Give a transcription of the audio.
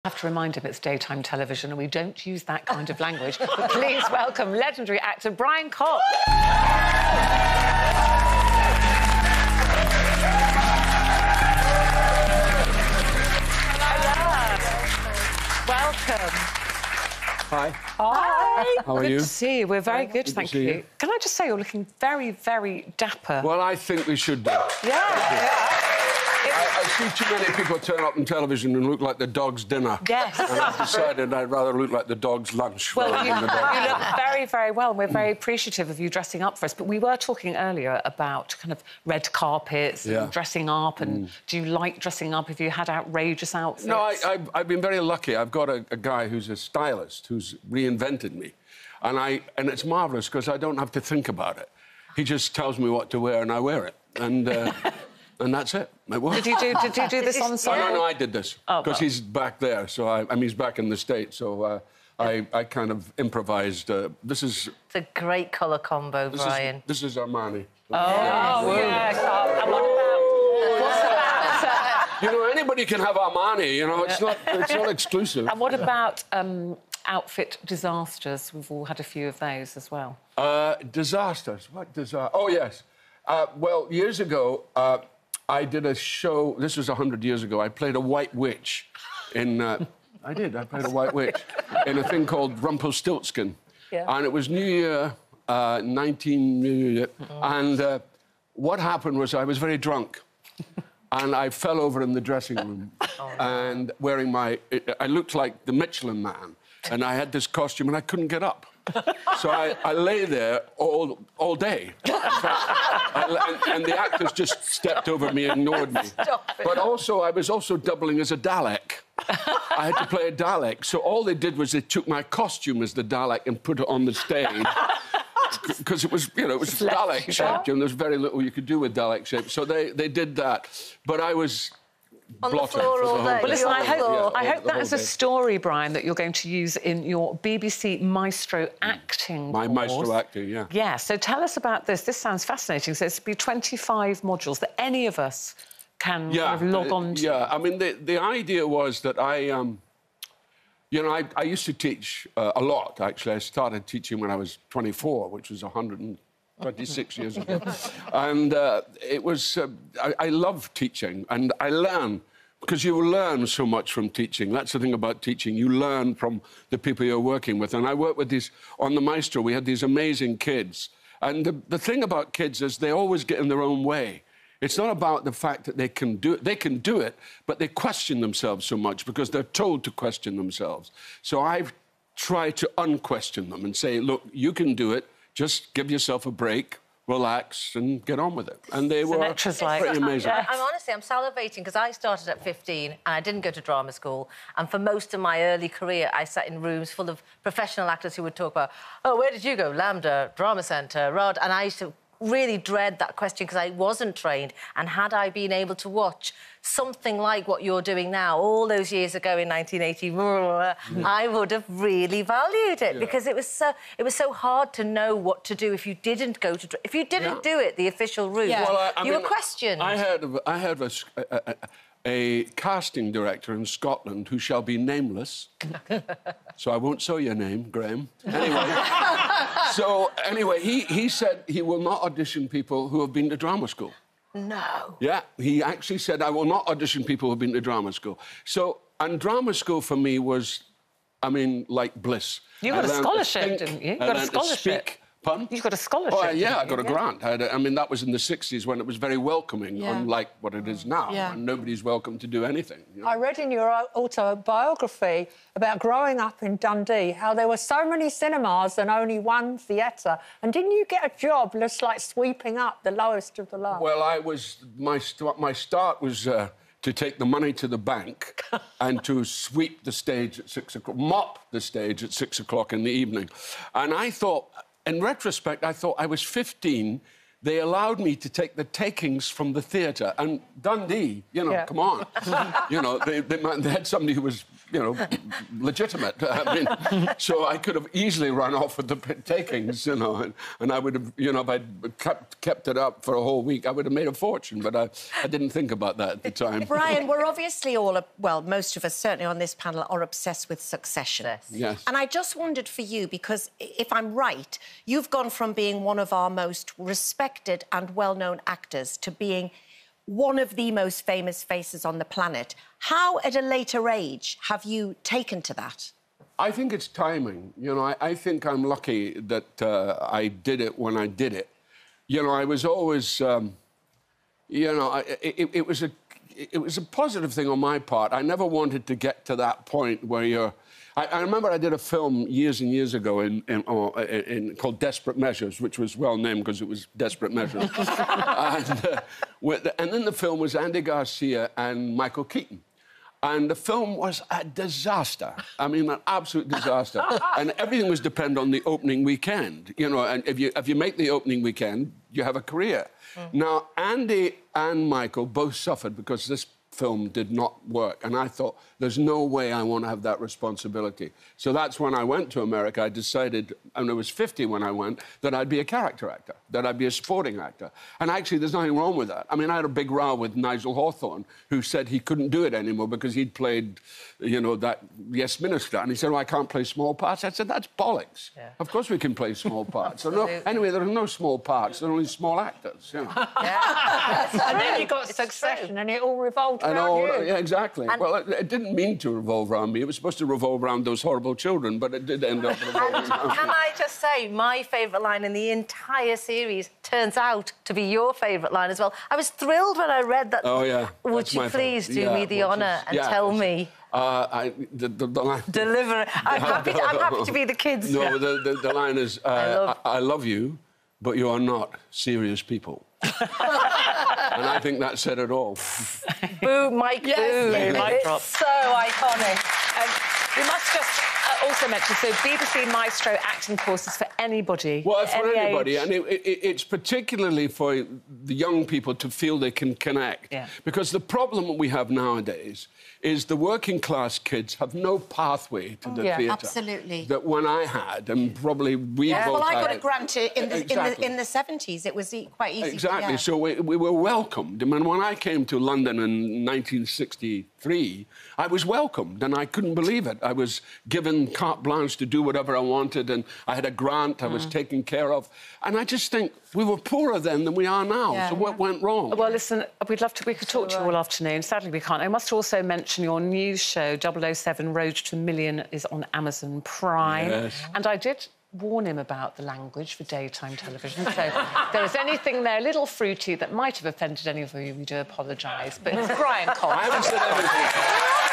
I have to remind him it's daytime television and we don't use that kind of language. But please welcome legendary actor Brian Cox. Welcome. Hi. Hi. How are you? Good to see you. We're very good, thank you. Can I just say you're looking very, very dapper. Well, I think we should do. Yeah. I see too many people turn up on television and look like the dog's dinner. Yes. And I've decided I'd rather look like the dog's lunch. Well, rather you than the dog's look very, very well, and we're very appreciative of you dressing up for us. But we were talking earlier about kind of red carpets and dressing up, and do you like dressing up? Have you had outrageous outfits? No, I've been very lucky. I've got a guy who's a stylist who's reinvented me. And it's marvellous because I don't have to think about it. He just tells me what to wear and I wear it. And that's it. Did you do this on site? No, I did this. Because he's back there, so I mean, he's back in the States, so I kind of improvised. This is... It's a great colour combo, Brian. This is Armani. Oh, yes. And what's about... You know, anybody can have Armani, you know, it's not exclusive. And what about outfit disasters? We've all had a few of those as well. Disasters? What disaster? Oh, yes. Well, years ago, I did a show... This was 100 years ago. I played a white witch in... I played a white witch in a thing called Rumpelstiltskin. Yeah. And it was New Year, 19... And what happened was I was very drunk. And I fell over in the dressing room. And wearing my... I looked like the Michelin Man. And I had this costume and I couldn't get up. So I lay there all day. And the actors just stepped over me and ignored me. But also, I was also doubling as a Dalek. I had to play a Dalek. So all they did was they took my costume as the Dalek and put it on the stage. Because it was, you know, it was Dalek-shaped, and there's very little you could do with Dalek-shaped. So they did that. But I was... On the floor all day. Well, listen, I hope that is a story, Brian, that you're going to use in your BBC Maestro Acting My course. Maestro Acting, yeah. Yeah, so tell us about this. This sounds fascinating. So it's to be 25 modules that any of us can kind of log on to. Yeah, I mean, the idea was that you know, I used to teach a lot, actually. I started teaching when I was 24, which was 126 years ago. And it was... I love teaching, and I learn, because you learn so much from teaching. That's the thing about teaching. You learn from the people you're working with. And I worked with these... On the Maestro, we had these amazing kids. And the thing about kids is they always get in their own way. It's not about the fact that they can do it. They can do it, but they question themselves so much because they're told to question themselves. So I've tried to unquestion them and say, look, you can do it. Just give yourself a break, relax, and get on with it. And they were pretty amazing. I'm salivating, because I started at 15 and I didn't go to drama school. And for most of my early career, I sat in rooms full of professional actors who would talk about, oh, where did you go? Lambda, Drama Centre, Rod. And I used to really dread that question because I wasn't trained. And had I been able to watch something like what you're doing now all those years ago in 1980, I would have really valued it because it was so hard to know what to do if you didn't go to... If you didn't do it the official route, well, you were questioned. I heard a casting director in Scotland who shall be nameless, so I won't say your name, Graham. Anyway, he said he will not audition people who have been to drama school. No. Yeah, he actually said, I will not audition people who have been to drama school. So, and drama school for me was, I mean, like bliss. You got a scholarship, didn't you? You got a scholarship. Pardon? You got a scholarship. Oh, yeah, I got a grant. I mean, that was in the 60s when it was very welcoming, unlike what it is now, and nobody's welcome to do anything. You know? I read in your autobiography about growing up in Dundee, how there were so many cinemas and only one theatre. And didn't you get a job just like sweeping up the lowest of the low? Well, my start was to take the money to the bank and to sweep the stage at 6 o'clock, mop the stage at 6 o'clock in the evening. And I thought... In retrospect, I thought I was 15. They allowed me to take the takings from the theatre. And Dundee, you know, come on. You know, they had somebody who was you know, legitimate. I mean, so I could have easily run off with the takings, you know, and I would have, you know, if I'd kept it up for a whole week, I would have made a fortune, but I didn't think about that at the time. Brian, we're obviously all, well, most of us, certainly on this panel, are obsessed with Succession. Yes. And I just wondered for you, because if I'm right, you've gone from being one of our most respected and well-known actors to being one of the most famous faces on the planet. How, at a later age, have you taken to that? I think it's timing. You know, I think I'm lucky that I did it when I did it. You know, I was always, you know, it was a positive thing on my part. I never wanted to get to that point where you're... I remember I did a film years and years ago called Desperate Measures, which was well named because it was Desperate Measures. And in the film was Andy Garcia and Michael Keaton. And the film was a disaster. I mean, an absolute disaster. And everything was dependent on the opening weekend. You know, and if you make the opening weekend, you have a career. Now, Andy and Michael both suffered because this film did not work. And I thought, there's no way I want to have that responsibility. So that's when I went to America. I decided, and I was 50 when I went, that I'd be a character actor, that I'd be a sporting actor. And actually, there's nothing wrong with that. I mean, I had a big row with Nigel Hawthorne, who said he couldn't do it anymore because he'd played, you know, that Yes Minister. And he said, oh, I can't play small parts. I said, that's bollocks. Yeah. Of course we can play small parts. So no, anyway, there are no small parts. There are only small actors, you know. And then you got Succession and it all revolved around you. Yeah, exactly. And well, it didn't mean to revolve around me. It was supposed to revolve around those horrible children, but it did end up revolving around me. Can I just say, my favourite line in the entire series turns out to be your favourite line as well. I was thrilled when I read that. Oh, yeah. Would you please do me the honour and tell me... the line... Deliver it. I'm happy to be the kids. No, the line is, I love you, but you are not serious people. And I think that said it all. Boo, Mike, yes, boo. Mic drop. So iconic. We must just also mention, so BBC Maestro Acting courses for anybody. Well, it's for anybody, age. and it's particularly for the young people to feel they can connect. Yeah. Because the problem that we have nowadays is the working class kids have no pathway to the theatre. Absolutely. That when I had, and probably we both had... Well, I got a grant in the 70s. It was quite easy. Exactly. So we were welcomed. I mean, when I came to London in 1963, I was welcomed, and I couldn't believe it. I was given carte blanche to do whatever I wanted, and I had a grant I was taken care of. And I just think we were poorer then than we are now. Yeah, so what went wrong? Well, listen, we could talk to you all afternoon. Sadly, we can't. I must also mention your news show, 007 Road to 1 Million, is on Amazon Prime. Yes. And I did warn him about the language for daytime television. So if there was anything there, a little fruity, that might have offended any of you, we do apologise. But it's Brian Cox. I haven't said everything.